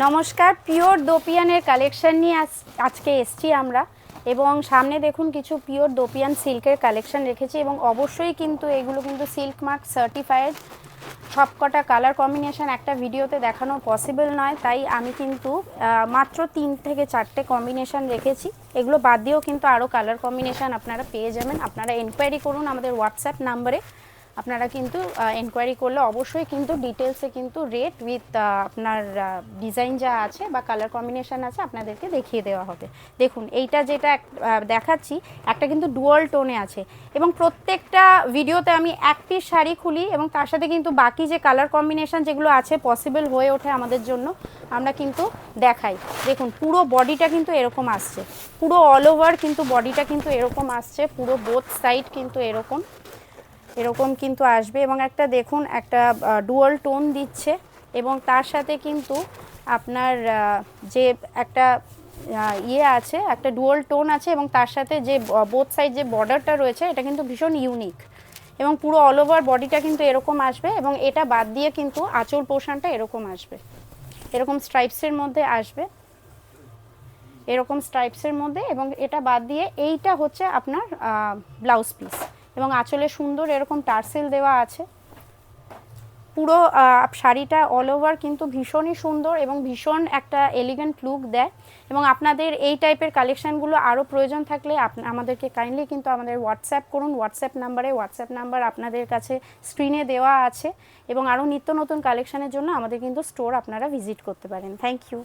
নমস্কার, pure দোপিয়ানের collection নিয়ে আজকে এসছি আমরা এবং সামনে দেখুন কিছু পিওর দোপিয়ান সিল্কের কালেকশন রেখেছি এবং অবশ্যই কিন্তু এগুলো কিন্তু সিল্ক মার্ক সার্টিফাইড। সবকটা কালার কম্বিনেশন একটা ভিডিওতে দেখানো পসিবল নয়, তাই আমি কিন্তু মাত্র 3 থেকে 4টে কম্বিনেশন রেখেছি। এগুলো বাদ দিয়েও কিন্তু আরও কালার কম্বিনেশন আপনারা পেয়ে যাবেন। আপনারা এনকোয়ারি করুন আমাদের হোয়াটসঅ্যাপ নাম্বারে। আপনারা কিন্তু এনকোয়ারি করলে অবশ্যই কিন্তু ডিটেলসে কিন্তু রেট উইথ আপনার ডিজাইন যা আছে বা কালার কম্বিনেশান আছে আপনাদেরকে দেখিয়ে দেওয়া হবে। দেখুন এইটা যেটা দেখাচ্ছি একটা কিন্তু ডুয়াল টোনে আছে এবং প্রত্যেকটা ভিডিওতে আমি এক পিস শাড়ি খুলি এবং তার সাথে কিন্তু বাকি যে কালার কম্বিনেশান যেগুলো আছে পসিবল হয়ে ওঠে আমাদের জন্য আমরা কিন্তু দেখাই। দেখুন পুরো বডিটা কিন্তু এরকম আসছে, পুরো অল ওভার কিন্তু বডিটা কিন্তু এরকম আসছে, পুরো বোথ সাইড কিন্তু এরকম কিন্তু আসবে এবং একটা দেখুন একটা ডুয়াল টোন দিচ্ছে এবং তার সাথে কিন্তু আপনার যে একটা আছে, একটা ডুয়াল টোন আছে এবং তার সাথে যে বোথ সাইড যে বর্ডারটা রয়েছে এটা কিন্তু ভীষণ ইউনিক এবং পুরো অল ওভার বডিটা কিন্তু এরকম আসবে এবং এটা বাদ দিয়ে কিন্তু আঁচল পোর্শনটা এরকম আসবে, এরকম স্ট্রাইপসের মধ্যে আসবে, এরকম স্ট্রাইপসের মধ্যে এবং এটা বাদ দিয়ে এইটা হচ্ছে আপনার ব্লাউজ পিস এবং আঁচলে সুন্দর এরকম টার্সেল দেওয়া আছে। পুরো শাড়িটা অল ওভার কিন্তু ভীষণই সুন্দর এবং ভীষণ একটা এলিগেন্ট লুক দেয় এবং আপনাদের এই টাইপের কালেকশানগুলো আরও প্রয়োজন থাকলে আমাদেরকে কাইন্ডলি কিন্তু আমাদের হোয়াটসঅ্যাপ করুন। হোয়াটসঅ্যাপ নাম্বার আপনাদের কাছে স্ক্রিনে দেওয়া আছে এবং আরও নিত্য নতুন কালেকশানের জন্য আমাদের কিন্তু স্টোর আপনারা ভিজিট করতে পারেন। Thank you.